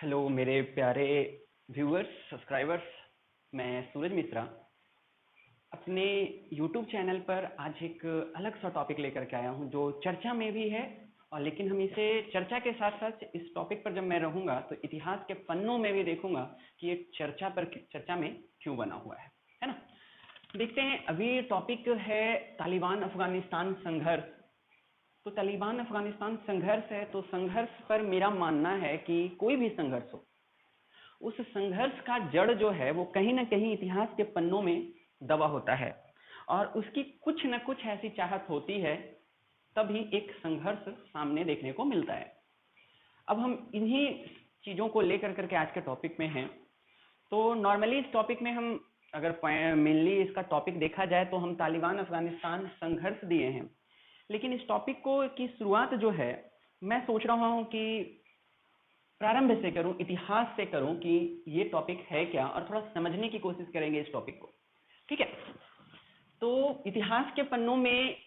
Hello मेरे प्यारे viewers subscribers. मैं सूरज मिश्रा अपने यूट्यूब चैनल पर आज एक अलग सा टॉपिक लेकर के आया हूं जो चर्चा में भी है। और लेकिन हम इसे चर्चा के साथ साथ इस टॉपिक पर जब मैं रहूंगा तो इतिहास के पन्नों में भी देखूंगा कि ये चर्चा में क्यों बना हुआ है ना। देखते हैं, अभी टॉपिक है तालिबान अफगानिस्तान संघर्ष। तो तालिबान अफगानिस्तान संघर्ष है, तो संघर्ष पर मेरा मानना है कि कोई भी संघर्ष हो, उस संघर्ष का जड़ जो है वो कहीं ना कहीं इतिहास के पन्नों में दबा होता है और उसकी कुछ न कुछ ऐसी चाहत होती है, तभी एक संघर्ष सामने देखने को मिलता है। अब हम इन्हीं चीज़ों को लेकर करके आज के टॉपिक में हैं। तो नॉर्मली इस टॉपिक में हम अगर मेनली इसका टॉपिक देखा जाए तो हम तालिबान अफगानिस्तान संघर्ष दिए हैं, लेकिन इस टॉपिक को की शुरुआत जो है मैं सोच रहा हूँ कि प्रारंभ से करूं, इतिहास से करूं कि ये टॉपिक है क्या, और थोड़ा समझने की कोशिश करेंगे इस टॉपिक को। ठीक है, तो इतिहास के पन्नों में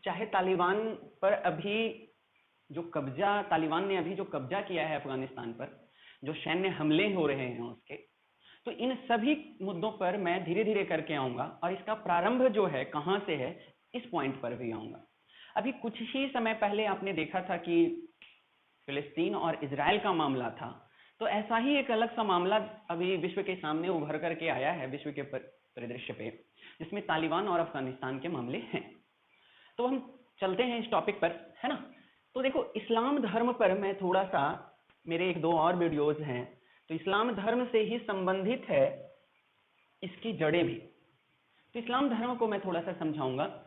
चाहे तालिबान पर अभी तालिबान ने अभी जो कब्जा किया है अफगानिस्तान पर, जो सैन्य हमले हो रहे हैं उसके, तो इन सभी मुद्दों पर मैं धीरे धीरे करके आऊंगा और इसका प्रारंभ जो है कहाँ से है इस पॉइंट पर भी आऊंगा। अभी कुछ ही समय पहले आपने देखा था कि फिलिस्तीन और इजराइल का मामला था, तो ऐसा ही एक अलग सा मामला अभी विश्व के सामने उभर करके आया है, विश्व के परिदृश्य पे, जिसमें तालिबान और अफगानिस्तान के मामले हैं। तो हम चलते हैं इस टॉपिक पर, है ना। तो देखो, इस्लाम धर्म पर मैं थोड़ा सा, मेरे एक दो और वीडियोज हैं, तो इस्लाम धर्म से ही संबंधित है इसकी जड़ें भी। तो इस्लाम धर्म को मैं थोड़ा सा समझाऊंगा।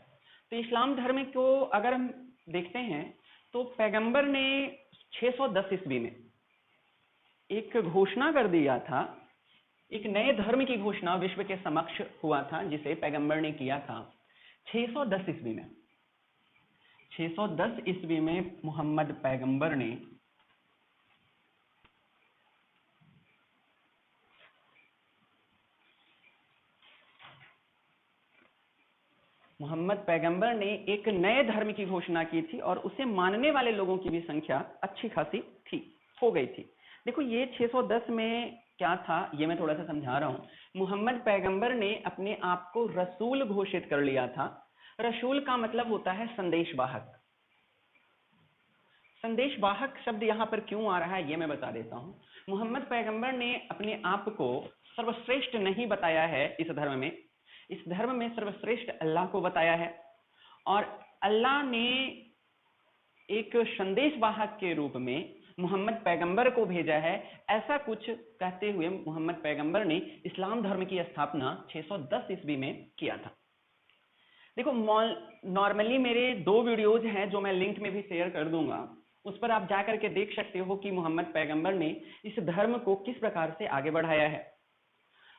तो इस्लाम धर्म को अगर हम देखते हैं तो पैगंबर ने 610 ईस्वी में एक घोषणा कर दिया था, एक नए धर्म की घोषणा विश्व के समक्ष हुआ था जिसे पैगंबर ने किया था 610 ईस्वी में। 610 ईस्वी में मोहम्मद पैगंबर ने एक नए धर्म की घोषणा की थी और उसे मानने वाले लोगों की भी संख्या अच्छी खासी हो गई थी। देखो, ये 610 में क्या था ये मैं थोड़ा सा समझा रहा हूं। मोहम्मद पैगंबर ने अपने आप को रसूल घोषित कर लिया था। रसूल का मतलब होता है संदेशवाहक। संदेशवाहक शब्द यहां पर क्यों आ रहा है ये मैं बता देता हूं। मोहम्मद पैगंबर ने अपने आप को सर्वश्रेष्ठ नहीं बताया है इस धर्म में। इस धर्म में सर्वश्रेष्ठ अल्लाह को बताया है और अल्लाह ने एक संदेशवाहक के रूप में मोहम्मद पैगंबर को भेजा है, ऐसा कुछ कहते हुए मोहम्मद पैगंबर ने इस्लाम धर्म की स्थापना 610 ईस्वी में किया था। देखो, नॉर्मली मेरे दो वीडियोज हैं जो मैं लिंक में भी शेयर कर दूंगा, उस पर आप जाकर के देख सकते हो कि मोहम्मद पैगंबर ने इस धर्म को किस प्रकार से आगे बढ़ाया है।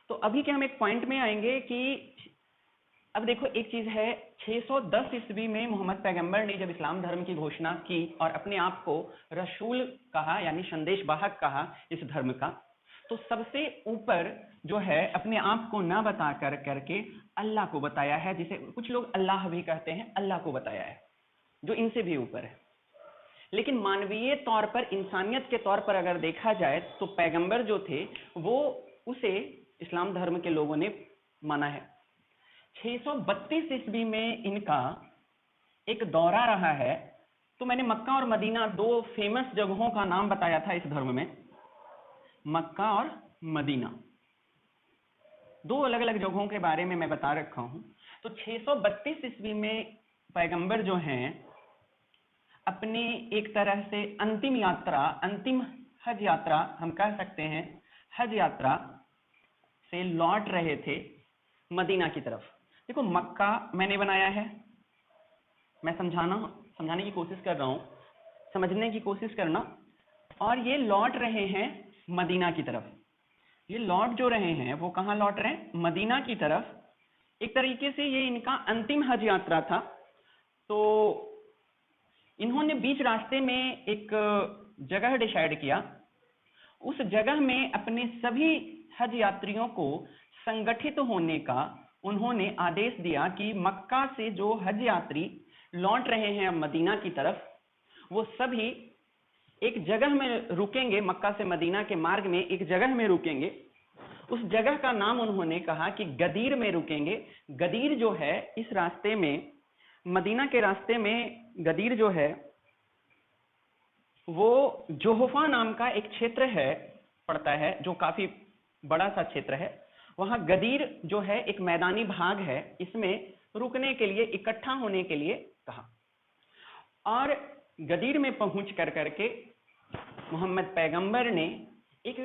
तो अभी के हम एक पॉइंट में आएंगे कि अब देखो, एक चीज है, 610 ईस्वी में मोहम्मद पैगंबर ने जब इस्लाम धर्म की घोषणा की और अपने आप को रसूल कहा, यानी संदेशवाहक कहा इस धर्म का, तो सबसे ऊपर जो है अपने आप को न बता करके अल्लाह को बताया है, जिसे कुछ लोग अल्लाह भी कहते हैं, अल्लाह को बताया है जो इनसे भी ऊपर है। लेकिन मानवीय तौर पर, इंसानियत के तौर पर अगर देखा जाए तो पैगंबर जो थे वो उसे इस्लाम धर्म के लोगों ने माना है। 632 ईस्वी में इनका एक दौरा रहा है। तो मैंने मक्का और मदीना, दो फेमस जगहों का नाम बताया था इस धर्म में। मक्का और मदीना, दो अलग अलग जगहों के बारे में मैं बता रखा हूं। तो 632 ईस्वी में पैगंबर जो हैं अपनी एक तरह से अंतिम यात्रा, अंतिम हज यात्रा हम कह सकते हैं, हज यात्रा से लौट रहे थे मदीना की तरफ। देखो, मक्का मैंने बनाया है, मैं समझाने की कोशिश कर रहा हूं, समझने की कोशिश करना। और ये लौट रहे हैं मदीना की तरफ। ये लौट जो रहे हैं वो कहां लौट रहे हैं? मदीना की तरफ। एक तरीके से ये इनका अंतिम हज यात्रा था। तो इन्होंने बीच रास्ते में एक जगह डिसाइड किया, उस जगह में अपने सभी हज यात्रियों को संगठित होने का उन्होंने आदेश दिया कि मक्का से जो हज यात्री लौट रहे हैं मदीना की तरफ, वो सभी एक जगह में रुकेंगे, मक्का से मदीना के मार्ग में एक जगह में रुकेंगे। उस जगह का नाम उन्होंने कहा कि गदीर में रुकेंगे। गदीर जो है इस रास्ते में, मदीना के रास्ते में गदीर जो है वो जोहफा नाम का एक क्षेत्र है, पड़ता है, जो काफी बड़ा सा क्षेत्र है। वहां गदीर जो है एक मैदानी भाग है, इसमें रुकने के लिए, इकट्ठा होने के लिए कहा। और गदीर में पहुंच कर करके मोहम्मद पैगंबर ने एक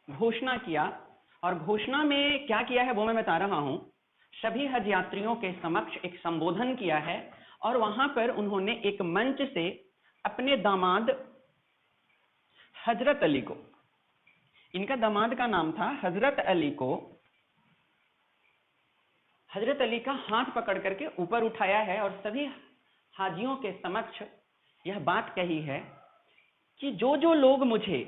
घोषणा किया, और घोषणा में क्या किया है वो मैं बता रहा हूं। सभी हज यात्रियों के समक्ष एक संबोधन किया है, और वहां पर उन्होंने एक मंच से अपने दामाद हजरत अली को, इनका दामाद का नाम था हजरत अली को, हजरत अली का हाथ पकड़ करके ऊपर उठाया है, और सभी हाजियों के समक्ष यह बात कही है कि जो लोग मुझे,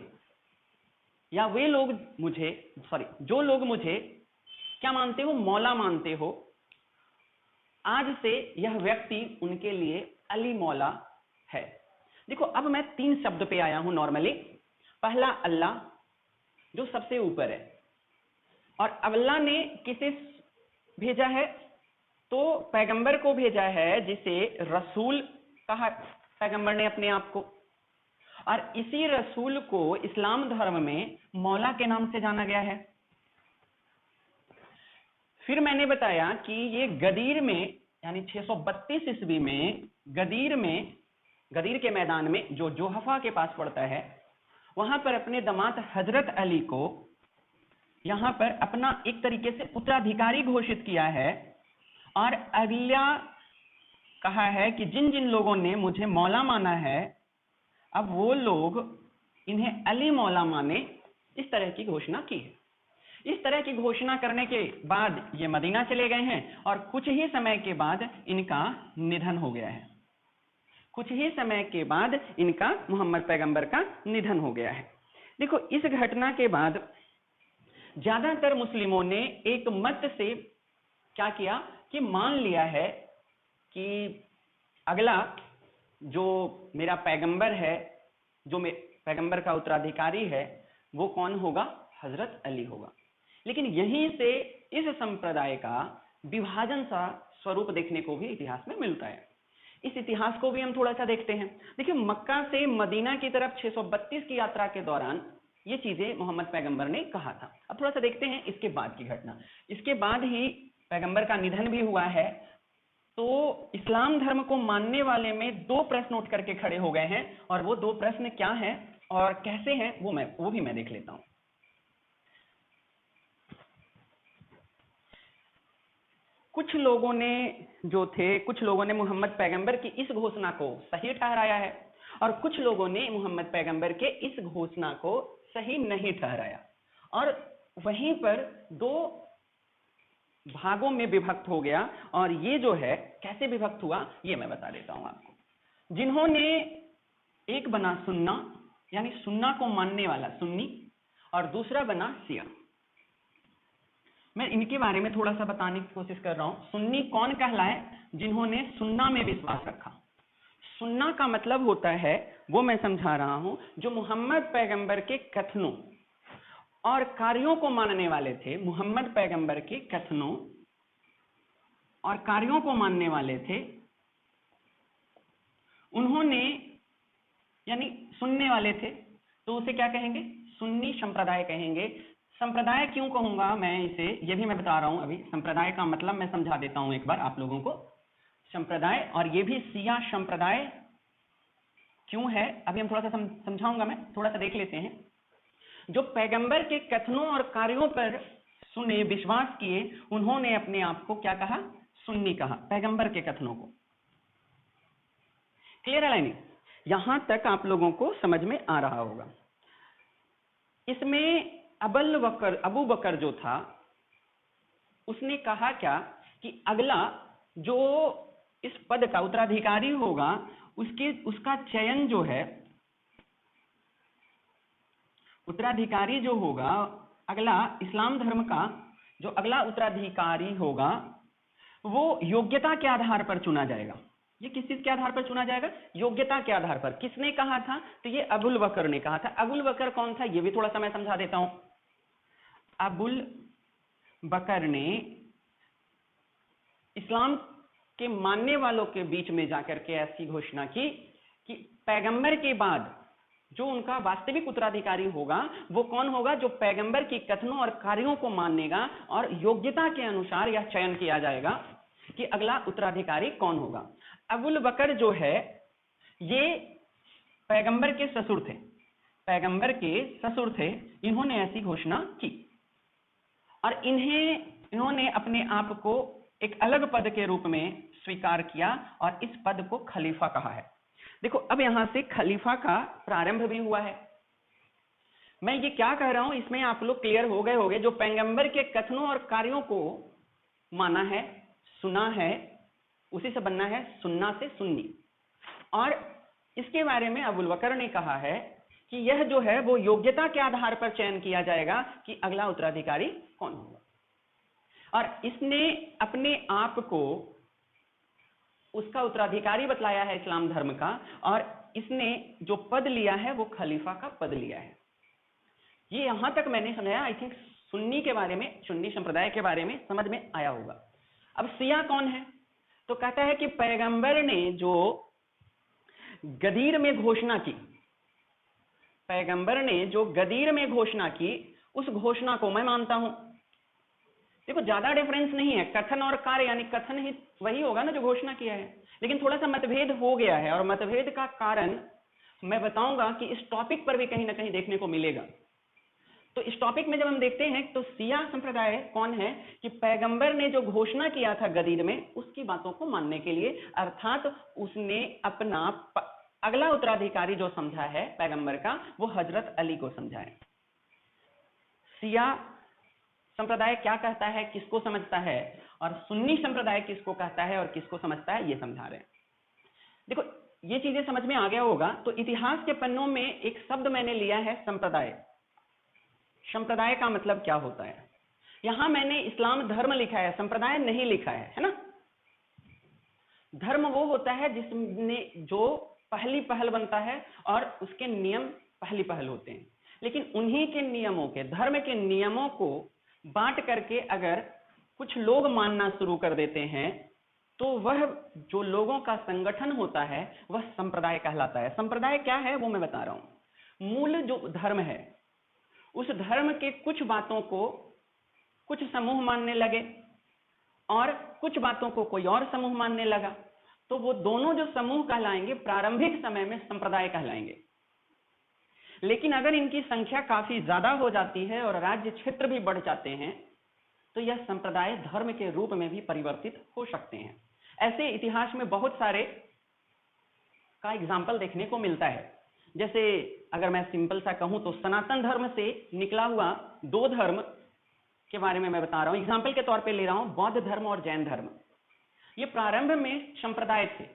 या वे लोग मुझे, जो लोग मुझे क्या मानते हो, मौला मानते हो, आज से यह व्यक्ति उनके लिए अली मौला है। देखो, अब मैं 3 शब्द पे आया हूं नॉर्मली। पहला अल्लाह, जो सबसे ऊपर है, और अल्लाह ने किसे भेजा है, तो पैगंबर को भेजा है, जिसे रसूल कहा पैगंबर ने अपने आप को, और इसी रसूल को इस्लाम धर्म में मौला के नाम से जाना गया है। फिर मैंने बताया कि ये गदीर में, यानी 632 ईस्वी में गदीर के मैदान में, जो जोहफा के पास पड़ता है, वहां पर अपने दामाद हजरत अली को यहां पर अपना एक तरीके से उत्तराधिकारी घोषित किया है, और अगला कहा है कि जिन जिन लोगों ने मुझे मौला माना है, अब वो लोग इन्हें अली मौला माने, इस तरह की घोषणा की है। इस तरह की घोषणा करने के बाद ये मदीना चले गए हैं, और कुछ ही समय के बाद इनका निधन हो गया है। कुछ ही समय के बाद इनका, मोहम्मद पैगंबर का निधन हो गया है। देखो, इस घटना के बाद ज्यादातर मुस्लिमों ने एक मत से क्या किया कि मान लिया है कि अगला जो मेरा पैगंबर है, जो पैगंबर का उत्तराधिकारी है, वो कौन होगा, हजरत अली होगा। लेकिन यहीं से इस संप्रदाय का विभाजन सा स्वरूप देखने को भी इतिहास में मिलता है। इस इतिहास को भी हम थोड़ा सा देखते हैं। देखिए, मक्का से मदीना की तरफ 632 की यात्रा के दौरान ये चीजें मोहम्मद पैगंबर ने कहा था। अब थोड़ा सा देखते हैं इसके बाद की घटना। इसके बाद ही पैगंबर का निधन भी हुआ है। तो इस्लाम धर्म को मानने वाले में 2 प्रश्न उठ करके खड़े हो गए हैं, और वो 2 प्रश्न क्या हैं और कैसे हैं वो भी मैं देख लेता हूं। कुछ लोगों ने मोहम्मद पैगंबर की इस घोषणा को सही ठहराया है, और कुछ लोगों ने मोहम्मद पैगंबर के इस घोषणा को सही नहीं ठहराया, और वहीं पर 2 भागों में विभक्त हो गया। और ये जो है कैसे विभक्त हुआ, ये मैं बता देता हूं आपको। जिन्होंने, एक बना सुन्ना, यानी सुन्ना को मानने वाला सुन्नी, और दूसरा बना शिया। मैं इनके बारे में थोड़ा सा बताने की कोशिश कर रहा हूं। सुन्नी कौन कहलाए, जिन्होंने सुन्ना में विश्वास रखा। सुन्ना का मतलब होता है, वो मैं समझा रहा हूं, जो मोहम्मद पैगंबर के कथनों और कार्यों को मानने वाले थे। मोहम्मद पैगंबर के कथनों और कार्यों को मानने वाले थे, उन्होंने, यानी सुनने वाले थे, तो उसे क्या कहेंगे, सुन्नी संप्रदाय कहेंगे। संप्रदाय क्यों कहूंगा मैं इसे, ये भी मैं बता रहा हूं अभी। संप्रदाय का मतलब मैं समझा देता हूं एक बार आप लोगों को। संप्रदाय, और ये भी शिया संप्रदाय क्यों है, अभी हम थोड़ा सा समझाऊंगा। मैं थोड़ा सा देख लेते हैं। जो पैगंबर के कथनों और कार्यों पर सुने, विश्वास किए, उन्होंने अपने आप को क्या कहा, सुन्नी कहा, पैगंबर के कथनों को। क्लियर है लाइनिंग? यहां तक आप लोगों को समझ में आ रहा होगा। इसमें अबू बकर जो था, उसने कहा क्या कि अगला जो इस पद का उत्तराधिकारी होगा, उसका चयन जो है, उत्तराधिकारी जो होगा, अगला इस्लाम धर्म का जो अगला उत्तराधिकारी होगा, वो योग्यता के आधार पर चुना जाएगा। ये किस चीज के आधार पर चुना जाएगा? योग्यता के आधार पर। किसने कहा था? तो ये अबुल बकर ने कहा था। अबुल बकर कौन था ये भी थोड़ा सा मैं समझा देता हूं। अबुल बकर ने इस्लाम के मानने वालों के बीच में जाकर के ऐसी घोषणा की कि पैगंबर के बाद जो उनका वास्तविक उत्तराधिकारी होगा वो कौन होगा? जो पैगंबर की कथनों और कार्यों को मानेगा, और योग्यता के अनुसार यह चयन किया जाएगा कि अगला उत्तराधिकारी कौन होगा। अबुल बकर जो है ये पैगंबर के ससुर थे, पैगंबर के ससुर थे। इन्होंने ऐसी घोषणा की और इन्होंने अपने आप को एक अलग पद के रूप में स्वीकार किया और इस पद को खलीफा कहा है। देखो अब यहां से खलीफा का प्रारंभ भी हुआ है। मैं ये क्या कह रहा हूं इसमें आप लोग क्लियर हो गए होंगे। जो पैगंबर के कथनों और कार्यों को माना है, सुना है, उसी से बनना है सुन्ना से सुन्नी। और इसके बारे में अबुल बकर ने कहा है कि यह जो है वो योग्यता के आधार पर चयन किया जाएगा कि अगला उत्तराधिकारी कौन होगा। और इसने अपने आप को उसका उत्तराधिकारी बतलाया है इस्लाम धर्म का, और इसने जो पद लिया है वो खलीफा का पद लिया है। ये यहां तक मैंने समझाया। आई थिंक सुन्नी के बारे में, सुन्नी संप्रदाय के बारे में समझ में आया होगा। अब शिया कौन है? तो कहता है कि पैगंबर ने जो गदीर में घोषणा की, पैगंबर ने जो गदीर में घोषणा की उस घोषणा को मैं मानता हूं। देखो ज्यादा डिफरेंस नहीं है, कथन और कार्य, यानी कथन ही वही होगा ना जो घोषणा किया है, लेकिन थोड़ा सा मतभेद हो गया है। और मतभेद का कारण मैं बताऊंगा कि इस टॉपिक पर भी कहीं ना कहीं देखने को मिलेगा। तो इस टॉपिक में जब हम देखते हैं तो शिया संप्रदाय कौन है कि पैगंबर ने जो घोषणा किया था गदीर में उसकी बातों को मानने के लिए, अर्थात उसने अपना अगला उत्तराधिकारी जो समझा है पैगंबर का वो हजरत अली को समझा है। शिया संप्रदाय क्या कहता है, किसको समझता है, और सुन्नी संप्रदाय किसको कहता है और किसको समझता है, ये समझा रहे हैं। देखो ये चीजें समझ में आ गया होगा। तो इतिहास के पन्नों में एक शब्द मैंने लिया है संप्रदाय। संप्रदाय का मतलब क्या होता है? यहां मैंने इस्लाम धर्म लिखा है, संप्रदाय नहीं लिखा है ना। धर्म वो होता है जिसमें जो पहली पहल बनता है और उसके नियम पहली पहल होते हैं। लेकिन उन्हीं के नियमों के, धर्म के नियमों को बांट करके अगर कुछ लोग मानना शुरू कर देते हैं तो वह जो लोगों का संगठन होता है वह संप्रदाय कहलाता है। संप्रदाय क्या है वो मैं बता रहा हूं। मूल जो धर्म है उस धर्म के कुछ बातों को कुछ समूह मानने लगे और कुछ बातों को कोई और समूह मानने लगा, तो वो दोनों जो समूह कहलाएंगे प्रारंभिक समय में संप्रदाय कहलाएंगे। लेकिन अगर इनकी संख्या काफी ज्यादा हो जाती है और राज्य क्षेत्र भी बढ़ जाते हैं तो यह संप्रदाय धर्म के रूप में भी परिवर्तित हो सकते हैं। ऐसे इतिहास में बहुत सारे का एग्जाम्पल देखने को मिलता है। जैसे अगर मैं सिंपल सा कहूं तो सनातन धर्म से निकला हुआ दो धर्म के बारे में मैं बता रहा हूं, एग्जाम्पल के तौर पे ले रहा हूं, बौद्ध धर्म और जैन धर्म। ये प्रारंभ में संप्रदाय थे,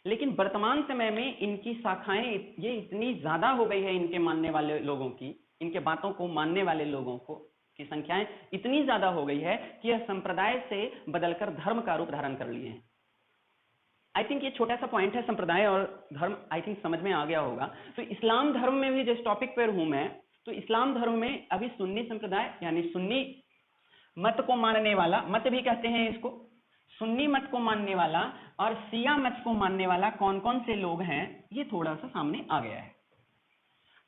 लेकिन वर्तमान समय में इनकी शाखाएं ये इतनी ज्यादा हो गई है, इनके मानने वाले लोगों की, इनके बातों को मानने वाले लोगों को की संख्याएं इतनी ज्यादा हो गई है कि यह संप्रदाय से बदलकर धर्म का रूप धारण कर लिए हैं। आई थिंक ये छोटा सा पॉइंट है, संप्रदाय और धर्म आई थिंक समझ में आ गया होगा। तो इस्लाम धर्म में भी जिस टॉपिक पर हूं मैं, तो इस्लाम धर्म में अभी सुन्नी संप्रदाय यानी सुन्नी मत को मानने वाला, मत भी कहते हैं इसको, सुन्नी मत को मानने वाला और शिया मत को मानने वाला कौन कौन से लोग हैं ये थोड़ा सा सामने आ गया है।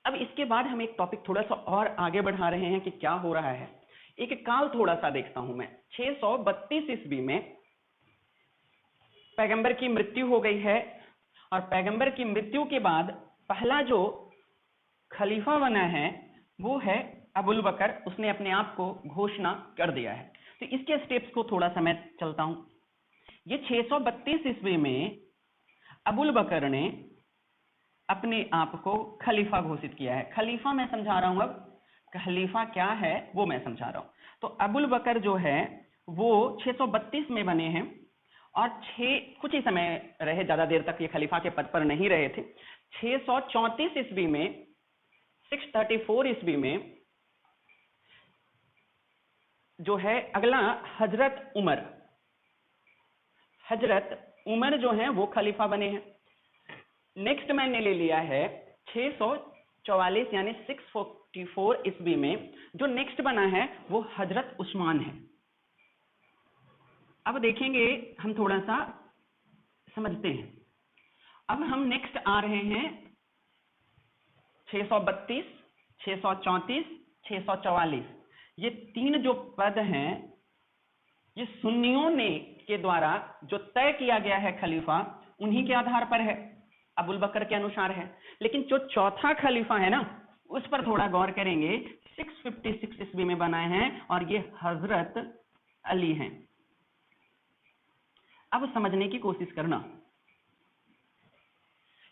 अब इसके बाद हम एक टॉपिक थोड़ा सा और आगे बढ़ा रहे हैं कि क्या हो रहा है। एक काल थोड़ा सा देखता हूं मैं। 632 ईस्वी में पैगंबर की मृत्यु हो गई है और पैगंबर की मृत्यु के बाद पहला जो खलीफा बना है वो है अबुल बकर। उसने अपने आप को घोषणा कर दिया है। तो इसके स्टेप्स को थोड़ा सा मैं चलता हूं। ये 632 ईस्वी में अबुल बकर ने अपने आप को खलीफा घोषित किया है। खलीफा मैं समझा रहा हूं, अब खलीफा क्या है वो मैं समझा रहा हूं। तो अबुल बकर जो है वो 632 में बने हैं और कुछ ही समय रहे, ज्यादा देर तक ये खलीफा के पद पर नहीं रहे थे। 634 ईस्वी में, 634 ईस्वी में जो है अगला हजरत उमर जो है वो खलीफा बने हैं। नेक्स्ट मैंने ले लिया है 644 यानी 644 ईस्वी में जो नेक्स्ट बना है वो हजरत उस्मान है। अब देखेंगे हम थोड़ा सा समझते हैं। अब हम नेक्स्ट आ रहे हैं 632, 634, 644। ये तीन जो पद हैं ये सुन्नियों ने के द्वारा जो तय किया गया है खलीफा उन्हीं के आधार पर है, अबुल बकर के अनुसार है। लेकिन जो चौथा खलीफा है ना उस पर थोड़ा गौर करेंगे। 656 ईस्वी में बनाए हैं और ये हजरत अली हैं। अब समझने की कोशिश करना,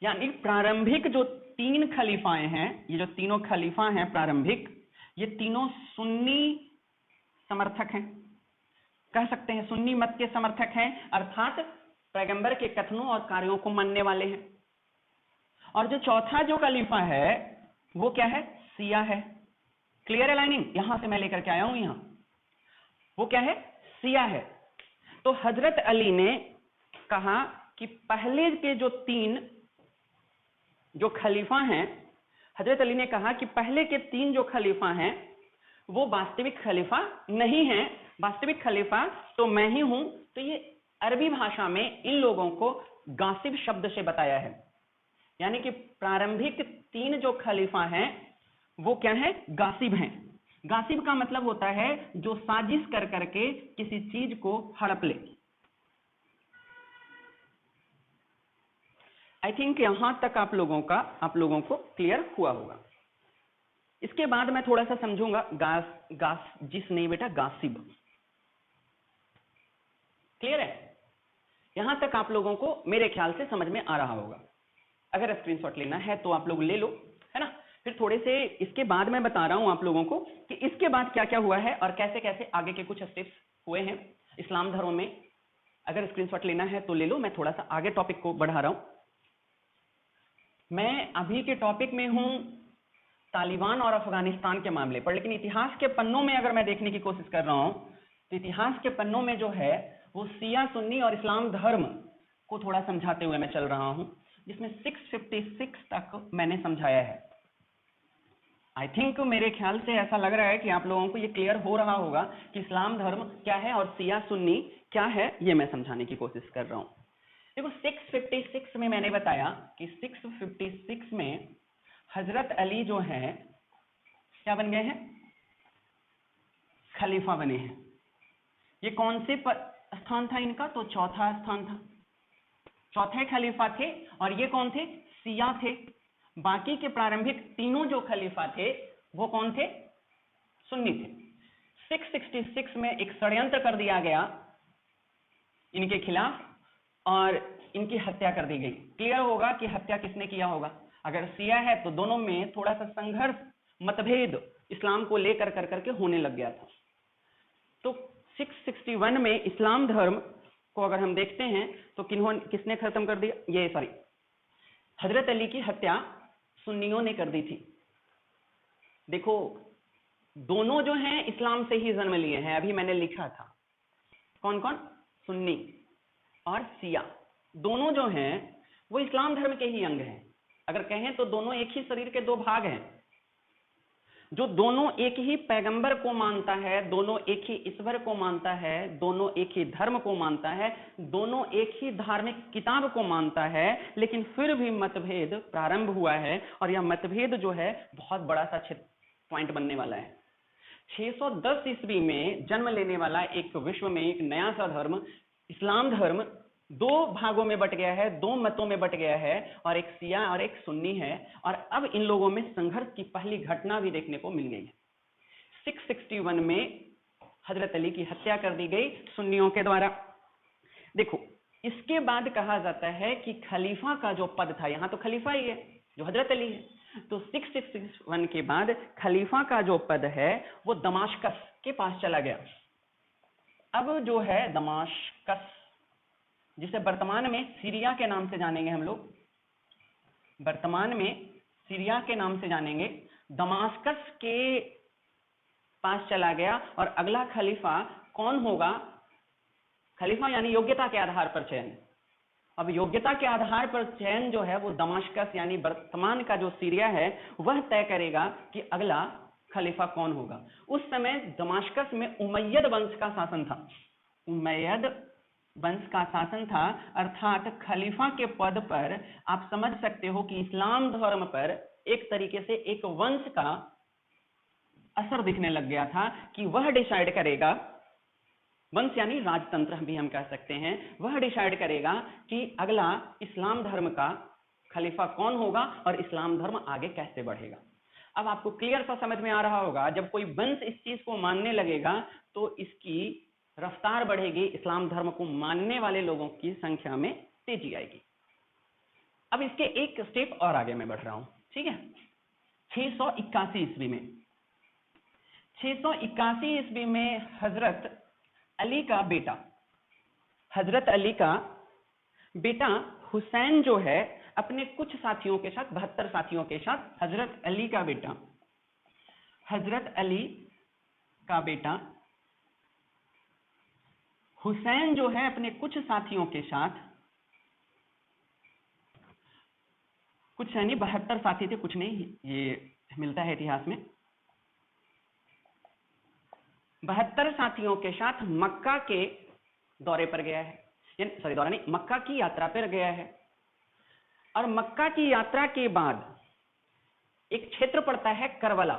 यानी प्रारंभिक जो तीन खलीफाएं हैं, ये जो तीनों खलीफा हैं प्रारंभिक, ये तीनों सुन्नी समर्थक हैं, कह सकते हैं सुन्नी मत के समर्थक हैं, अर्थात पैगंबर के कथनों और कार्यों को मानने वाले हैं। और जो चौथा जो खलीफा है वो क्या है? सिया है। क्लियर है लाइनिंग? यहां से मैं लेकर के आया हूं, यहां वो क्या है? सिया है। तो हजरत अली ने कहा कि पहले के जो तीन जो खलीफा हैं, हजरत अली ने कहा कि पहले के तीन जो खलीफा हैं वो वास्तविक खलीफा नहीं है, वास्तविक खलीफा तो मैं ही हूं। तो ये अरबी भाषा में इन लोगों को गासिब शब्द से बताया है, यानी कि प्रारंभिक तीन जो खलीफा हैं वो क्या है? गासिब हैं। गासिब का मतलब होता है जो साजिश कर करके किसी चीज को हड़प ले। आई थिंक यहां तक आप लोगों को क्लियर हुआ होगा। इसके बाद मैं थोड़ा सा समझूंगा जिस नहीं बेटा, गासिब। क्लियर है? यहां तक आप लोगों को मेरे ख्याल से समझ में आ रहा होगा। अगर स्क्रीनशॉट लेना है तो आप लोग ले लो, है ना। फिर थोड़े से इसके बाद मैं बता रहा हूं आप लोगों को कि इसके बाद क्या क्या हुआ है और कैसे कैसे आगे के कुछ स्टेप्स हुए हैं इस्लाम धर्म में। अगर स्क्रीनशॉट लेना है तो ले लो, मैं थोड़ा सा आगे टॉपिक को बढ़ा रहा हूं। मैं अभी के टॉपिक में हूं तालिबान और अफगानिस्तान के मामले पर, लेकिन इतिहास के पन्नों में अगर मैं देखने की कोशिश कर रहा हूं तो इतिहास के पन्नों में जो है वो सिया, सुन्नी और इस्लाम धर्म को थोड़ा समझाते हुए मैं चल रहा हूं, जिसमें 656 तक मैंने समझाया है। आई थिंक मेरे ख्याल से ऐसा लग रहा है कि आप लोगों को ये क्लियर हो रहा होगा कि इस्लाम धर्म क्या है और सिया सुन्नी क्या है, ये मैं समझाने की कोशिश कर रहा हूं। देखो 656 में मैंने बताया कि 656 में हजरत अली जो है क्या बन गए हैं? खलीफा बने हैं। ये कौन से स्थान था इनका? तो चौथा स्थान था, चौथे खलीफा थे। और ये कौन थे? सिया थे। बाकी के प्रारंभिक तीनों जो खलीफा थे वो कौन थे? सुन्नी थे। 666 में एक षड्यंत्र कर दिया गया इनके खिलाफ और इनकी हत्या कर दी गई। क्लियर होगा कि हत्या किसने किया होगा। अगर सिया है तो दोनों में थोड़ा सा संघर्ष, मतभेद इस्लाम को लेकर कर करके होने लग गया था। तो 661 में इस्लाम धर्म को अगर हम देखते हैं तो किसने खत्म कर दिया? ये सॉरी, हजरत अली की हत्या सुन्नियों ने कर दी थी। देखो दोनों जो हैं इस्लाम से ही जन्म लिए हैं, अभी मैंने लिखा था। कौन कौन? सुन्नी और सिया दोनों जो हैं वो इस्लाम धर्म के ही अंग हैं। अगर कहें तो दोनों एक ही शरीर के दो भाग हैं, जो दोनों एक ही पैगंबर को मानता है, दोनों एक ही ईश्वर को मानता है, दोनों एक ही धर्म को मानता है, दोनों एक ही धार्मिक किताब को मानता है, लेकिन फिर भी मतभेद प्रारंभ हुआ है। और यह मतभेद जो है बहुत बड़ा सा पॉइंट बनने वाला है। 610 ईस्वी में जन्म लेने वाला एक विश्व में एक नया सा धर्म इस्लाम धर्म दो भागों में बट गया है, दो मतों में बट गया है, और एक सिया और एक सुन्नी है। और अब इन लोगों में संघर्ष की पहली घटना भी देखने को मिल गई है। 661 में हजरत अली की हत्या कर दी गई सुन्नियों के द्वारा। देखो इसके बाद कहा जाता है कि खलीफा का जो पद था, यहां तो खलीफा ही है जो हजरत अली है, तो 661 के बाद खलीफा का जो पद है वो दमाश्कस के पास चला गया। अब जो है दमाश्कस, जिसे वर्तमान में सीरिया के नाम से जानेंगे हम लोग, वर्तमान में सीरिया के नाम से जानेंगे, दमाश्कस के पास चला गया। और अगला खलीफा कौन होगा? खलीफा यानी योग्यता के आधार पर चयन, अब योग्यता के आधार पर चयन जो है वो दमाश्कस यानी वर्तमान का जो सीरिया है वह तय करेगा कि अगला खलीफा कौन होगा। उस समय दमाश्कस में उमैयद वंश का शासन था, उमैयद वंश का शासन था, अर्थात खलीफा के पद पर आप समझ सकते हो कि इस्लाम धर्म पर एक तरीके से एक वंश का असर दिखने लग गया था कि वह डिसाइड करेगा, वंश यानी राजतंत्र भी हम कह सकते हैं, वह डिसाइड करेगा कि अगला इस्लाम धर्म का खलीफा कौन होगा और इस्लाम धर्म आगे कैसे बढ़ेगा। अब आपको क्लियर सा समझ में आ रहा होगा, जब कोई वंश इस चीज को मानने लगेगा तो इसकी रफ्तार बढ़ेगी, इस्लाम धर्म को मानने वाले लोगों की संख्या में तेजी आएगी। अब इसके एक स्टेप और आगे मैं बढ़ रहा हूं, ठीक है। 681 ईस्वी में 681 ईस्वी में हजरत अली का बेटा, हजरत अली का बेटा हुसैन जो है अपने कुछ साथियों के साथ, 72 साथियों के साथ, हजरत अली का बेटा, हजरत अली का बेटा हुसैन जो है अपने कुछ साथियों के साथ, कुछ यानी 72 साथी थे, कुछ नहीं, ये मिलता है इतिहास में, 72 साथियों के साथ मक्का के दौरे पर गया है, सॉरी दौरा नहीं, मक्का की यात्रा पर गया है। और मक्का की यात्रा के बाद एक क्षेत्र पड़ता है करबला,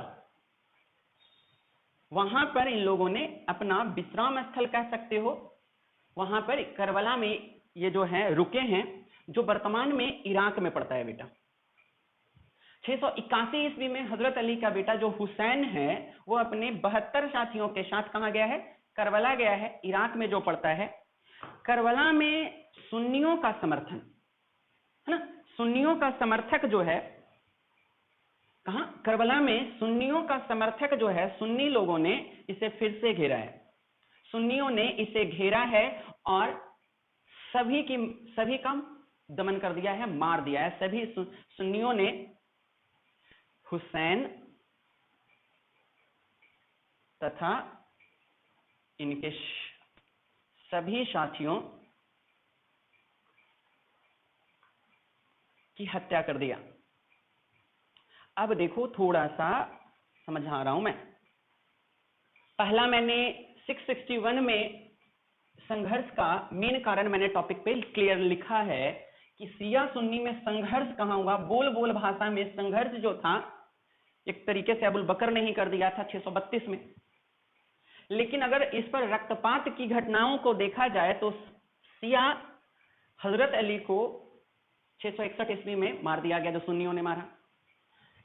वहां पर इन लोगों ने अपना विश्राम स्थल कह सकते हो, वहां पर करबला में ये जो है रुके हैं, जो वर्तमान में इराक में पड़ता है बेटा। 681 ईस्वी में हजरत अली का बेटा जो हुसैन है वो अपने 72 साथियों के साथ कहां गया है, करबला गया है, इराक में जो पड़ता है। करबला में सुन्नियों का समर्थन है ना, सुन्नियों का समर्थक जो है, कहां, करबला में सुन्नियों का समर्थक जो है, सुन्नी लोगों ने इसे फिर से घेरा है, सुन्नियों ने इसे घेरा है और सभी का दमन कर दिया है, मार दिया है। सभी सुन्नियों ने हुसैन तथा इनके सभी साथियों की हत्या कर दिया। अब देखो थोड़ा सा समझा रहा हूं मैं। पहला मैंने 661 में संघर्ष का मेन कारण मैंने टॉपिक पे क्लियर लिखा है कि सिया सुन्नी में संघर्ष कहां हुआ, बोल बोल भाषा में संघर्ष जो था एक तरीके से अबुल बकर ने ही कर दिया था 632 में। लेकिन अगर इस पर रक्तपात की घटनाओं को देखा जाए तो सिया हजरत अली को 661 ईस्वी में मार दिया गया, जो सुन्नियों ने मारा।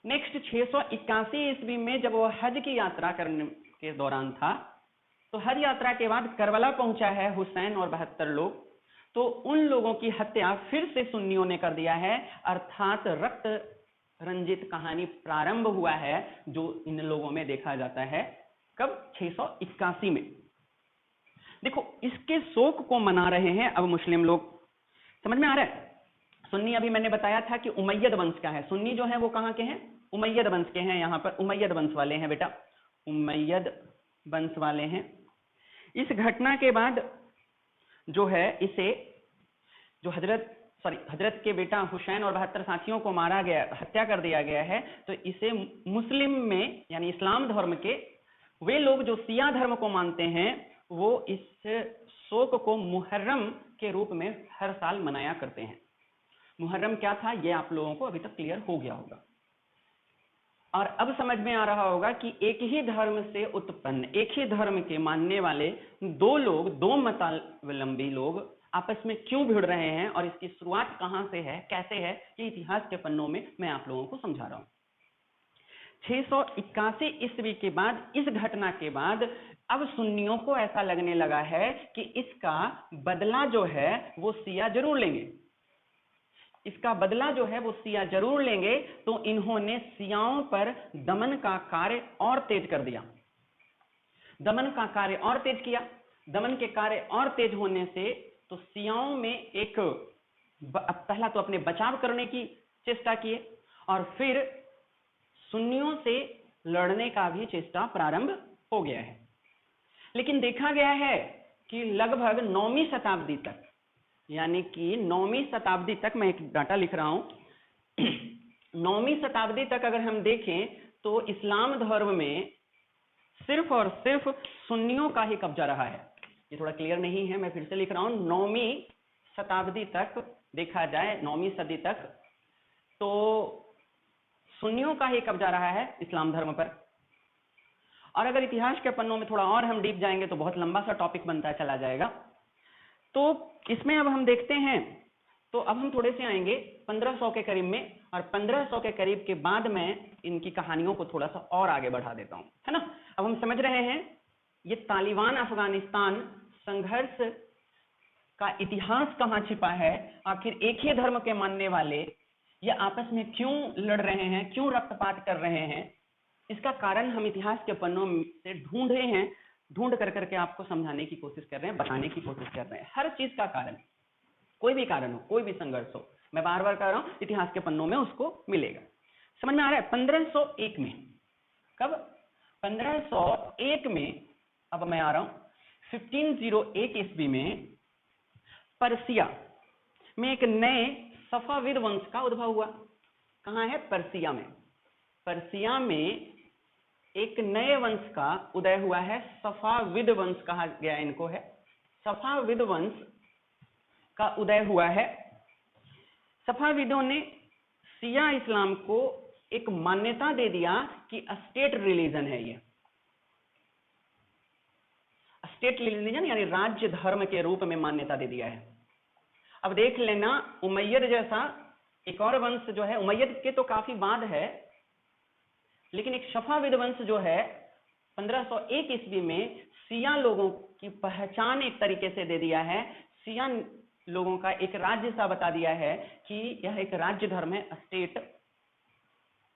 नेक्स्ट 681 ईस्वी में जब वो हज की यात्रा करने के दौरान था, तो हज यात्रा के बाद करबला पहुंचा है हुसैन और 72 लोग, तो उन लोगों की हत्या फिर से सुन्नियों ने कर दिया है, अर्थात रक्त रंजित कहानी प्रारंभ हुआ है जो इन लोगों में देखा जाता है। कब, 681 में। देखो इसके शोक को मना रहे हैं अब मुस्लिम लोग, समझ में आ रहा है। सुन्नी अभी मैंने बताया था कि उमैयद वंश का है, सुन्नी जो है वो कहां के हैं, उमैयद वंश के हैं, यहां पर उमैयद वंश वाले हैं बेटा, उमैयद वंश वाले हैं। इस घटना के बाद जो है इसे जो हजरत के बेटा हुसैन और 72 साथियों को मारा गया, हत्या कर दिया गया है, तो इसे मुस्लिम में यानी इस्लाम धर्म के वे लोग जो सिया धर्म को मानते हैं वो इस शोक को मुहर्रम के रूप में हर साल मनाया करते हैं। मुहर्रम क्या था ये आप लोगों को अभी तक क्लियर हो गया होगा, और अब समझ में आ रहा होगा कि एक ही धर्म से उत्पन्न, एक ही धर्म के मानने वाले दो लोग, दो मतावलंबी लोग आपस में क्यों भिड़ रहे हैं और इसकी शुरुआत कहां से है, कैसे है, ये इतिहास के पन्नों में मैं आप लोगों को समझा रहा हूं। 681 ईस्वी के बाद, इस घटना के बाद अब सुन्नियों को ऐसा लगने लगा है कि इसका बदला जो है वो सिया जरूर लेंगे, इसका बदला जो है वो सिया जरूर लेंगे। तो इन्होंने सियाओं पर दमन का कार्य और तेज कर दिया, दमन का कार्य और तेज किया। दमन के कार्य और तेज होने से तो सियाओं में एक पहला तो अपने बचाव करने की चेष्टा किए और फिर सुन्नियों से लड़ने का भी चेष्टा प्रारंभ हो गया है। लेकिन देखा गया है कि लगभग 9वीं शताब्दी तक यानी कि 9वीं शताब्दी तक, मैं एक डाटा लिख रहा हूं 9वीं शताब्दी तक अगर हम देखें तो इस्लाम धर्म में सिर्फ और सिर्फ सुन्नियों का ही कब्जा रहा है। ये थोड़ा क्लियर नहीं है, मैं फिर से लिख रहा हूं, 9वीं शताब्दी तक देखा जाए, 9वीं सदी तक तो सुन्नियों का ही कब्जा रहा है इस्लाम धर्म पर। और अगर इतिहास के पन्नों में थोड़ा और हम डीप जाएंगे तो बहुत लंबा सा टॉपिक बनता चला जाएगा। तो इसमें अब हम देखते हैं, तो अब हम थोड़े से आएंगे 1500 के करीब में, और 1500 के करीब के बाद मैं इनकी कहानियों को थोड़ा सा और आगे बढ़ा देता हूं, है ना। अब हम समझ रहे हैं ये तालिबान अफगानिस्तान संघर्ष का इतिहास कहां छिपा है, आखिर एक ही धर्म के मानने वाले ये आपस में क्यों लड़ रहे हैं, क्यों रक्तपात कर रहे हैं, इसका कारण हम इतिहास के पन्नों से ढूंढ रहे हैं, ढूंढ कर करके आपको समझाने की कोशिश कर रहे हैं, बताने की कोशिश कर रहे हैं। हर चीज का कारण, कोई भी कारण हो, कोई भी संघर्ष हो, मैं बार बार कह रहा हूं, इतिहास के पन्नों में उसको मिलेगा। समझ में आ रहा है। 1501 में, कब? 1501 में, अब मैं आ रहा हूं 1501 ईस्वी में पर्सिया में एक नए सफाविद वंश का उद्भव हुआ। कहां है? पर्सिया में। पर्सिया में एक नए वंश का उदय हुआ है, सफाविद वंश कहा गया इनको है। सफाविद वंश का उदय हुआ है। सफाविदों ने शिया इस्लाम को एक मान्यता दे दिया कि स्टेट रिलीजन है ये, स्टेट रिलीजन यानी राज्य धर्म के रूप में मान्यता दे दिया है। अब देख लेना, उमैयद जैसा एक और वंश जो है, उमैयद के तो काफी बाद है, लेकिन एक सफाविद वंश जो है 1501 ईस्वी में शिया लोगों की पहचान एक तरीके से दे दिया है, शिया लोगों का एक राज्य सा बता दिया है कि यह एक राज्य धर्म है, स्टेट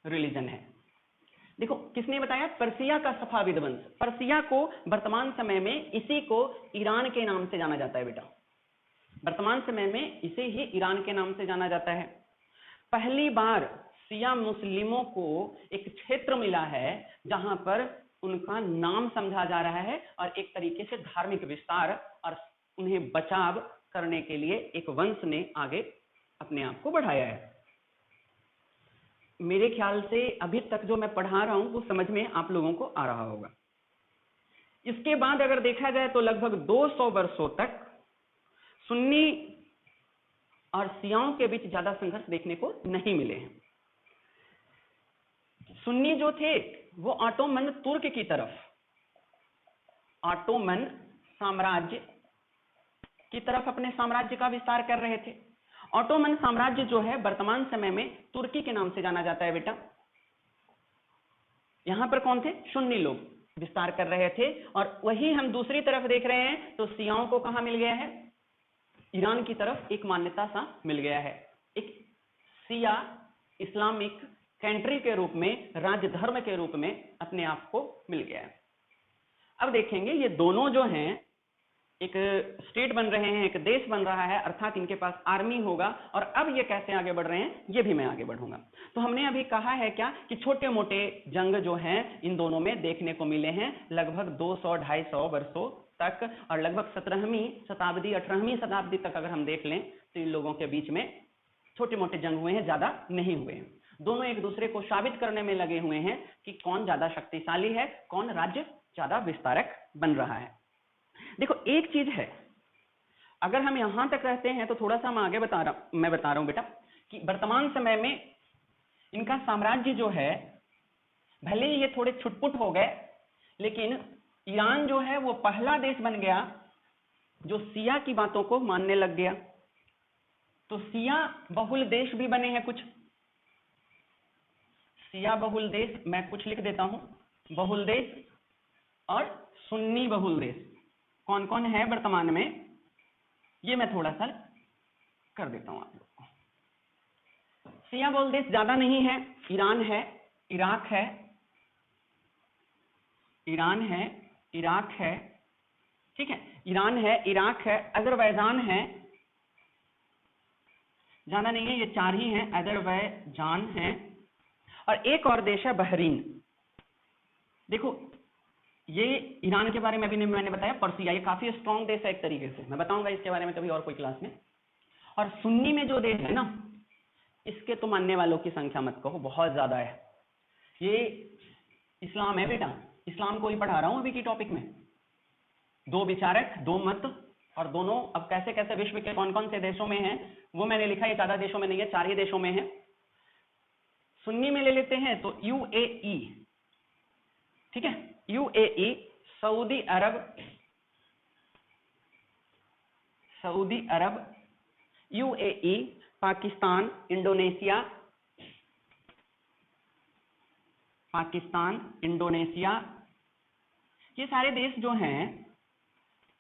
रिलीजन है। देखो किसने बताया? पर्सिया का सफाविद वंश। पर्सिया को वर्तमान समय में इसी को ईरान के नाम से जाना जाता है बेटा, वर्तमान समय में इसे ही ईरान के नाम से जाना जाता है। पहली बार शिया मुस्लिमों को एक क्षेत्र मिला है जहां पर उनका नाम समझा जा रहा है और एक तरीके से धार्मिक विस्तार और उन्हें बचाव करने के लिए एक वंश ने आगे अपने आप को बढ़ाया है। मेरे ख्याल से अभी तक जो मैं पढ़ा रहा हूं वो समझ में आप लोगों को आ रहा होगा। इसके बाद अगर देखा जाए तो लगभग 200 वर्षों तक सुन्नी और शियाओं के बीच ज्यादा संघर्ष देखने को नहीं मिले हैं। सुन्नी जो थे वो ऑटोमन तुर्क की तरफ, ऑटोमन साम्राज्य की तरफ अपने साम्राज्य का विस्तार कर रहे थे। ऑटोमन साम्राज्य जो है वर्तमान समय में तुर्की के नाम से जाना जाता है बेटा। यहां पर कौन थे? सुन्नी लोग विस्तार कर रहे थे। और वही हम दूसरी तरफ देख रहे हैं तो शियाओं को कहां मिल गया है? ईरान की तरफ एक मान्यता सा मिल गया है, एक शिया इस्लामिक कंट्री के रूप में, राज्य धर्म के रूप में अपने आप को मिल गया है। अब देखेंगे ये दोनों जो हैं एक स्टेट बन रहे हैं, एक देश बन रहा है, अर्थात इनके पास आर्मी होगा। और अब ये कैसे आगे बढ़ रहे हैं ये भी मैं आगे बढ़ूंगा। तो हमने अभी कहा है क्या कि छोटे मोटे जंग जो हैं इन दोनों में देखने को मिले हैं लगभग 200-250 वर्षों तक, और लगभग 17वीं शताब्दी 18वीं शताब्दी तक अगर हम देख लें तो इन लोगों के बीच में छोटे मोटे जंग हुए हैं, ज्यादा नहीं हुए हैं। दोनों एक दूसरे को साबित करने में लगे हुए हैं कि कौन ज्यादा शक्तिशाली है, कौन राज्य ज्यादा विस्तारक बन रहा है। देखो एक चीज है, अगर हम यहां तक रहते हैं तो थोड़ा सा मैं बता रहा हूं बेटा कि वर्तमान समय में इनका साम्राज्य जो है, भले ही ये थोड़े छुटपुट हो गए, लेकिन ईरान जो है वो पहला देश बन गया जो शिया की बातों को मानने लग गया। तो शिया बहुल देश भी बने हैं कुछ, शिया बहुल देश मैं कुछ लिख देता हूं, बहुल देश और सुन्नी बहुल देश कौन कौन है वर्तमान में, ये मैं थोड़ा सा कर देता हूं आप लोग को। शिया बहुल देश ज्यादा नहीं है, ईरान है, इराक है, ईरान है, इराक है, ठीक है, ईरान है, इराक है, अजरबैजान है, ज्यादा नहीं है, ये चार ही हैं, अजरबैजान है, और एक और देश है बहरीन। देखो ये ईरान के बारे में भी मैंने बताया, पर्सिया, ये काफी स्ट्रॉन्ग देश है एक तरीके से, मैं बताऊंगा इसके बारे में कभी और कोई क्लास में। और सुन्नी में जो देश है ना, इसके तो मानने वालों की संख्या मत कहो, बहुत ज्यादा है। ये इस्लाम है बेटा, इस्लाम को ही पढ़ा रहा हूं अभी की टॉपिक में। दो विचारक, दो मत, और दोनों अब कैसे कैसे विश्व के कौन कौन से देशों में हैं वो मैंने लिखा है। ज्यादा देशों में नहीं है, 4 ही देशों में है। सुन्नी में ले लेते हैं तो यूएई, ठीक है, यूएई, सऊदी अरब, यूएई, पाकिस्तान, इंडोनेशिया, ये सारे देश जो हैं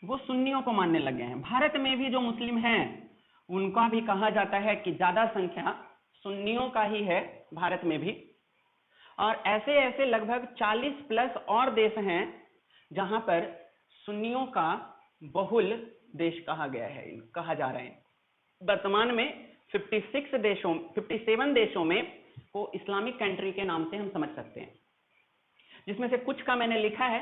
वो सुन्नियों को मानने लग गए हैं। भारत में भी जो मुस्लिम हैं उनका भी कहा जाता है कि ज्यादा संख्या सुन्नियों का ही है भारत में भी। और ऐसे ऐसे लगभग 40 प्लस और देश हैं जहां पर सुन्नियों का बहुल देश कहा जा रहे हैं। वर्तमान में 57 देशों में को इस्लामिक कंट्री के नाम से हम समझ सकते हैं, जिसमें से कुछ का मैंने लिखा है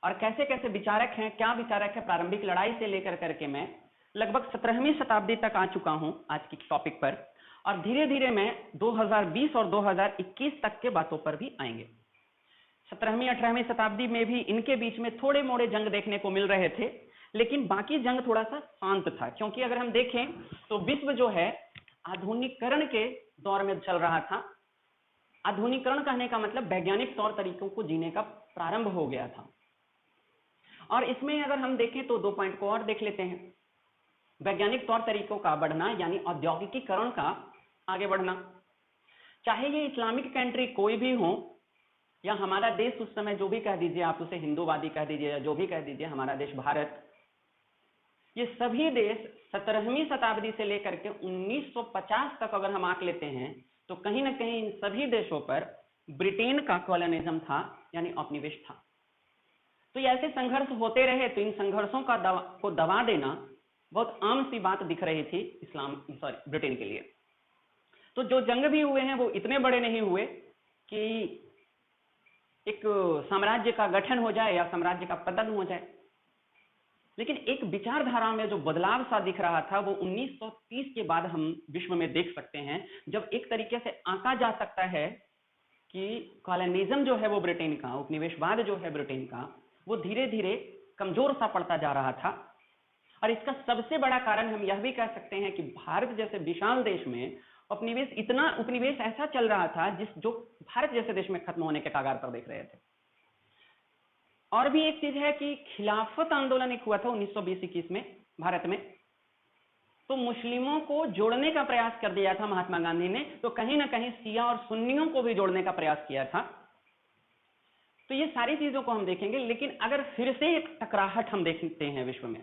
और कैसे कैसे विचारक हैं, क्या विचारक है। प्रारंभिक लड़ाई से लेकर करके मैं लगभग 17वीं शताब्दी तक आ चुका हूं आज की टॉपिक पर, और धीरे धीरे मैं 2020 और 2021 तक के बातों पर भी आएंगे। 17वीं 18वीं शताब्दी में भी इनके बीच में थोड़े मोड़े जंग देखने को मिल रहे थे, लेकिन बाकी जंग थोड़ा सा शांत था, क्योंकि अगर हम देखें तो विश्व जो है आधुनिकीकरण के दौर में चल रहा था। आधुनिकीकरण कहने का मतलब वैज्ञानिक तौर तरीकों को जीने का प्रारंभ हो गया था। और इसमें अगर हम देखें तो 2 पॉइंट को और देख लेते हैं। वैज्ञानिक तौर तरीकों का बढ़ना यानी औद्योगिकीकरण का आगे बढ़ना। चाहे ये इस्लामिक कंट्री कोई भी हो या हमारा देश उस समय जो भी कह दीजिए, आप उसे हिंदूवादी कह दीजिए या जो भी कह दीजिए, हमारा देश भारत, ये सभी देश 17वीं शताब्दी से लेकर के 1950 तक अगर हम आंक लेते हैं तो कहीं ना कहीं इन सभी देशों पर ब्रिटेन का कॉलोनिज्म था, यानी उपनिवेश था। तो ये ऐसे संघर्ष होते रहे, तो इन संघर्षों को दबा देना बहुत आम सी बात दिख रही थी ब्रिटेन के लिए। तो जो जंग भी हुए हैं वो इतने बड़े नहीं हुए कि एक साम्राज्य का गठन हो जाए या साम्राज्य का पतन हो जाए, लेकिन एक विचारधारा में जो बदलाव सा दिख रहा था वो 1930 के बाद हम विश्व में देख सकते हैं, जब एक तरीके से आंका जा सकता है कि कॉलोनिज्म जो है वो ब्रिटेन का, उपनिवेशवाद जो है ब्रिटेन का, वो धीरे धीरे कमजोर सा पड़ता जा रहा था। और इसका सबसे बड़ा कारण हम यह भी कह सकते हैं कि भारत जैसे विशाल देश में उपनिवेश ऐसा चल रहा था जो भारत जैसे देश में खत्म होने के कगार पर देख रहे थे। और भी एक चीज है कि खिलाफत आंदोलन एक हुआ था 1920-21 में भारत में, तो मुस्लिमों को जोड़ने का प्रयास कर दिया था महात्मा गांधी ने, तो कहीं ना कहीं शिया और सुन्नियों को भी जोड़ने का प्रयास किया था। तो ये सारी चीजों को हम देखेंगे, लेकिन अगर फिर से एक टकराहट हम देखते हैं विश्व में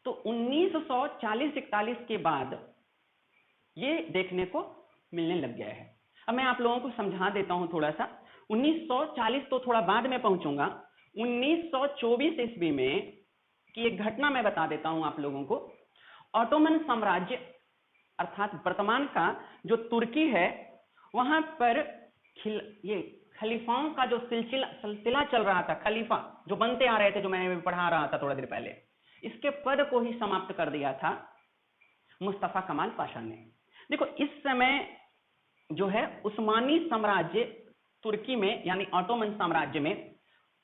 तो 1940-41 के बाद ये देखने को मिलने लग गया है। अब मैं आप लोगों को समझा देता हूं थोड़ा सा। 1940 तो थोड़ा बाद में पहुंचूंगा। 1924 ईस्वी में की एक घटना मैं बता देता हूं आप लोगों को। ऑटोमन साम्राज्य अर्थात वर्तमान का जो तुर्की है, वहां पर ये खलीफाओं का जो सिलसिला चल रहा था, खलीफा जो बनते आ रहे थे, जो मैं पढ़ा रहा था थोड़ा देर पहले, इसके पद को ही समाप्त कर दिया था मुस्तफा कमाल पाशा ने। देखो इस समय जो है उस्मानी साम्राज्य तुर्की में, यानी ऑटोमन साम्राज्य में,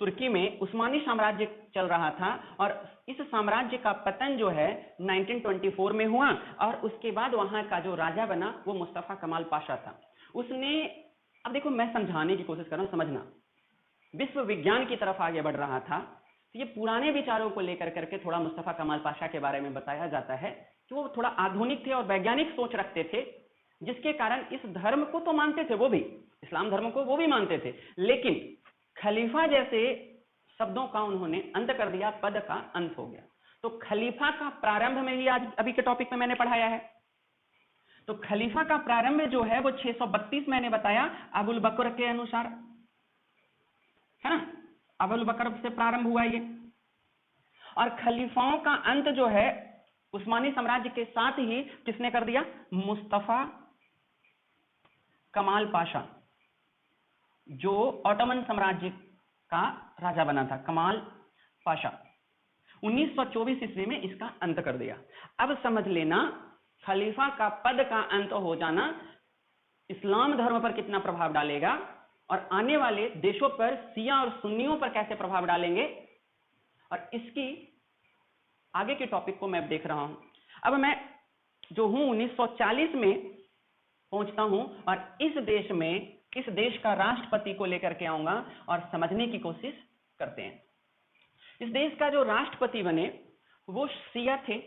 तुर्की में उस्मानी साम्राज्य चल रहा था, और इस साम्राज्य का पतन जो है 1924 में हुआ, और उसके बाद वहां का जो राजा बना वो मुस्तफा कमाल पाशा था। उसने, अब देखो मैं समझाने की कोशिश कर रहा हूं, समझना, विश्व विज्ञान की तरफ आगे बढ़ रहा था, तो ये पुराने विचारों को लेकर करके थोड़ा मुस्तफा कमाल पाशा के बारे में बताया जाता है कि वो थोड़ा आधुनिक थे और वैज्ञानिक सोच रखते थे, जिसके कारण इस धर्म को तो मानते थे, वो भी इस्लाम धर्म को वो भी मानते थे, लेकिन खलीफा जैसे शब्दों का उन्होंने अंत कर दिया, पद का अंत हो गया। तो खलीफा का प्रारंभ में ही आज अभी के टॉपिक में मैंने पढ़ाया है। तो खलीफा का प्रारंभ जो है वो 632 मैंने बताया अबुल बकर के अनुसार, है ना, अबुल बकर से प्रारंभ हुआ ये। और खलीफाओं का अंत जो है उस्मानी साम्राज्य के साथ ही किसने कर दिया? मुस्तफा कमाल पाशा, जो ऑटोमन साम्राज्य का राजा बना था, कमाल पाशा, 1924 ईस्वी में इसका अंत कर दिया। अब समझ लेना खलीफा का पद का अंत हो जाना इस्लाम धर्म पर कितना प्रभाव डालेगा और आने वाले देशों पर शिया और सुन्नियों पर कैसे प्रभाव डालेंगे, और इसकी आगे के टॉपिक को मैं देख रहा हूं। अब मैं जो हूं 1940 में पहुंचता हूं और इस देश का राष्ट्रपति को लेकर के आऊंगा और समझने की कोशिश करते हैं। इस देश का जो राष्ट्रपति बने वो शिया थे,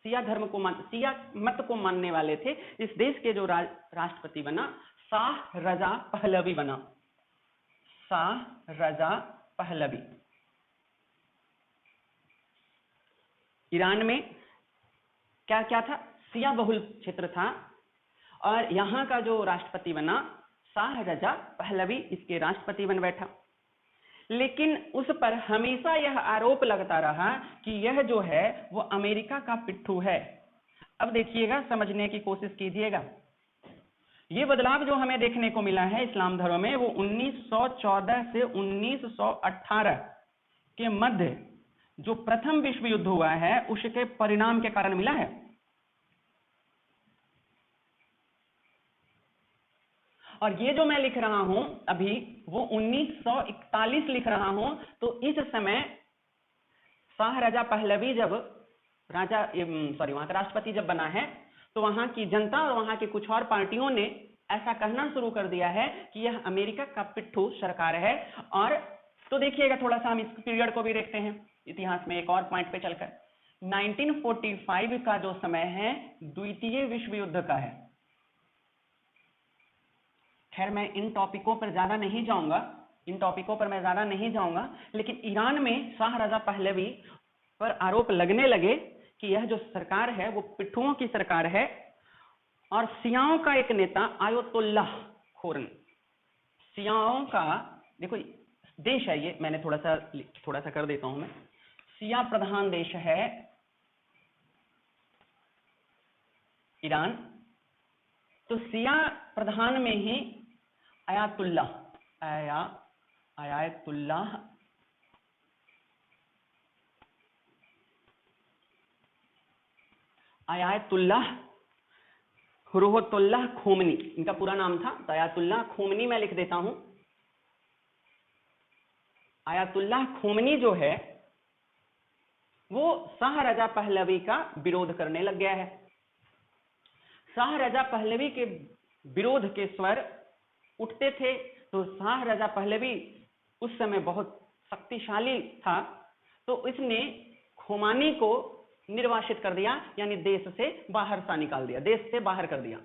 शिया मत को मानने वाले थे। इस देश के जो राष्ट्रपति बना शाह रजा पहलवी बना, शाह रजा पहलवी। ईरान में क्या क्या था, शिया बहुल क्षेत्र था और यहां का जो राष्ट्रपति बना शाह रजा पहलवी इसके राष्ट्रपति बन बैठा। लेकिन उस पर हमेशा यह आरोप लगता रहा कि यह जो है वो अमेरिका का पिट्ठू है। अब देखिएगा, समझने की कोशिश कीजिएगा। ये बदलाव जो हमें देखने को मिला है इस्लाम धर्म में वो 1914 से 1918 के मध्य जो प्रथम विश्व युद्ध हुआ है उसके परिणाम के कारण मिला है। और ये जो मैं लिख रहा हूं अभी वो 1941 लिख रहा हूं, तो इस समय शाह रजा पहलवी जब वहां का राष्ट्रपति जब बना है तो वहां की जनता और वहां की कुछ और पार्टियों ने ऐसा कहना शुरू कर दिया है कि यह अमेरिका का पिट्ठू सरकार है। और तो देखिएगा, थोड़ा सा हम इस पीरियड को भी देखते हैं इतिहास में एक और पॉइंट पे चलकर। 1945 का जो समय है द्वितीय विश्व युद्ध का है। खैर मैं इन टॉपिकों पर ज्यादा नहीं जाऊंगा, लेकिन ईरान में शाह रजा पहलवी पर आरोप लगने लगे कि यह जो सरकार है वो पिट्ठुओं की सरकार है। और शियाओं का एक नेता आयतुल्लाह खोरन, शियाओं का देखो देश है ये, मैंने थोड़ा सा कर देता हूं मैं, शिया प्रधान देश है ईरान। तो शिया प्रधान में ही आयतुल्लाह रूहुल्लाह खोमनी इनका पूरा नाम था। तो आयतुल्लाह खोमनी मैं लिख देता हूं। आयतुल्लाह खोमनी जो है वो शाह रजा पहलवी का विरोध करने लग गया है। शाह रजा पहलवी के विरोध के स्वर उठते थे। तो शाह रजा पहलवी उस समय बहुत शक्तिशाली था, तो इसने खोमानी को निर्वासित कर दिया, यानी देश से बाहर सा निकाल दिया, देश से बाहर कर दिया,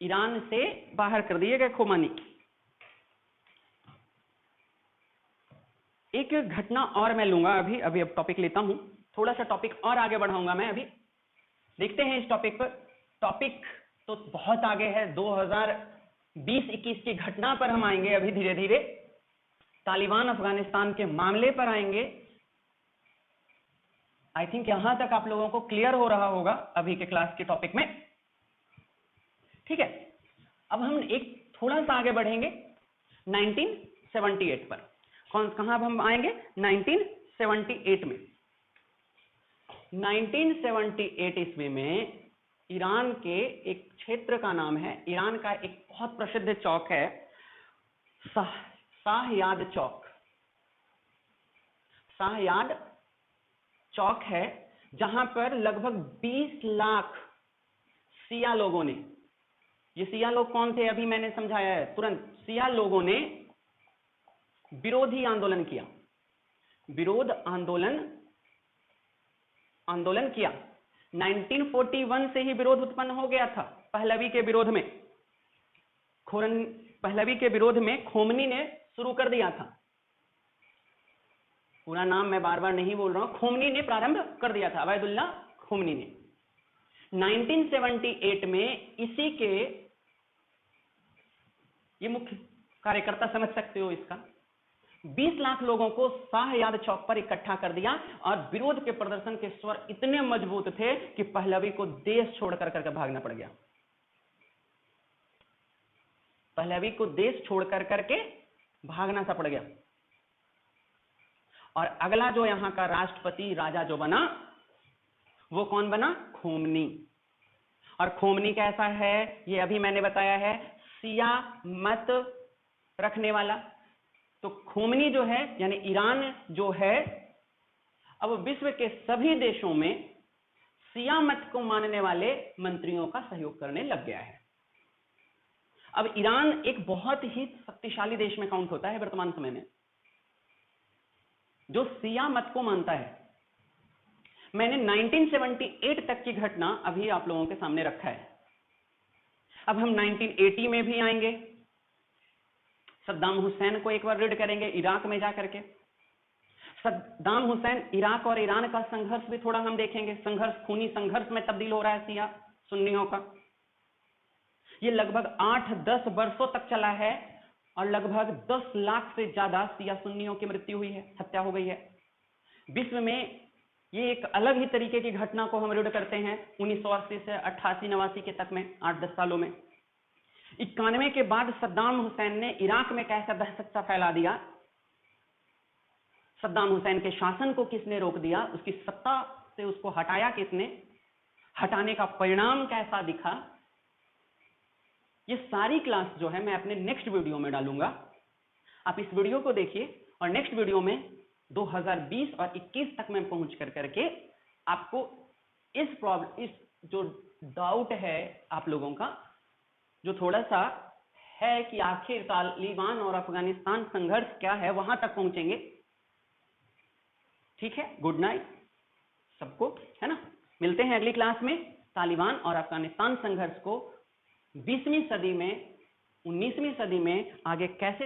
ईरान से बाहर कर दिए गए खोमानी। एक घटना और मैं लूंगा अभी अब टॉपिक लेता हूं, थोड़ा सा टॉपिक और आगे बढ़ाऊंगा मैं। अभी देखते हैं इस टॉपिक पर। टॉपिक तो बहुत आगे है, 2020-21 की घटना पर हम आएंगे अभी धीरे धीरे। तालिबान अफगानिस्तान के मामले पर आएंगे। आई थिंक यहां तक आप लोगों को क्लियर हो रहा होगा अभी के क्लास के टॉपिक में, ठीक है। अब हम एक थोड़ा सा आगे बढ़ेंगे 1978 पर। कहां हम आएंगे? 1978 में। 1978 ईस्वी में ईरान के एक क्षेत्र का नाम है, ईरान का एक बहुत प्रसिद्ध चौक है शाहयाद चौक। शाहयाद चौक है जहां पर लगभग 20 लाख शिया लोगों ने, ये शिया लोग कौन थे अभी मैंने समझाया है तुरंत, शिया लोगों ने विरोधी आंदोलन किया, विरोध आंदोलन किया। 1941 से ही विरोध उत्पन्न हो गया था पहलवी के विरोध में, पहलवी के विरोध में खोमनी ने शुरू कर दिया था। पूरा नाम मैं बार बार नहीं बोल रहा हूं, खोमनी ने प्रारंभ कर दिया था, अबैदुल्लाह खोमनी ने। 1978 में इसी के, ये मुख्य कार्यकर्ता समझ सकते हो इसका, 20 लाख लोगों को शाहयाद चौक पर इकट्ठा कर दिया और विरोध के प्रदर्शन के स्वर इतने मजबूत थे कि पहलवी को देश छोड़कर करके भागना पड़ गया। पहलवी को देश छोड़कर करके भागना सा पड़ गया। और अगला जो यहां का राष्ट्रपति राजा जो बना वो कौन बना? खोमनी। और खोमनी कैसा है? ये अभी मैंने बताया है, शिया मत रखने वाला। तो खोमनी जो है यानी ईरान जो है, अब विश्व के सभी देशों में शिया मत को मानने वाले मंत्रियों का सहयोग करने लग गया है। अब ईरान एक बहुत ही शक्तिशाली देश में काउंट होता है वर्तमान समय में, जो शिया मत को मानता है। मैंने 1978 तक की घटना अभी आप लोगों के सामने रखा है। अब हम 1980 में भी आएंगे, सद्दाम हुसैन को एक बार रीड करेंगे इराक में जाकर के। सद्दाम हुसैन, इराक और ईरान का संघर्ष भी थोड़ा हम देखेंगे। संघर्ष खूनी संघर्ष में तब्दील हो रहा है शिया सुन्नियों का। ये लगभग 8-10 वर्षों तक चला है और लगभग 10 लाख से ज्यादा शिया सुन्नियों की मृत्यु हुई है, हत्या हो गई है। विश्व में ये एक अलग ही तरीके की घटना को हम रीड करते हैं 1980 से 88-89 के तक में, 8-10 सालों में। 91 के बाद सद्दाम हुसैन ने इराक में कैसा दहशत सा फैला दिया। सद्दाम हुसैन के शासन को किसने रोक दिया, उसकी सत्ता से उसको हटाया किसने, हटाने का परिणाम कैसा दिखा, ये सारी क्लास जो है मैं अपने नेक्स्ट वीडियो में डालूंगा। आप इस वीडियो को देखिए और नेक्स्ट वीडियो में 2020 और 21 तक में पहुंच करके आपको इस जो डाउट है आप लोगों का, जो थोड़ा सा है कि आखिर तालिबान और अफगानिस्तान संघर्ष क्या है, वहां तक पहुंचेंगे। ठीक है, गुड नाइट सबको, है ना। मिलते हैं अगली क्लास में। तालिबान और अफगानिस्तान संघर्ष को 20वीं सदी में, 19वीं सदी में आगे कैसे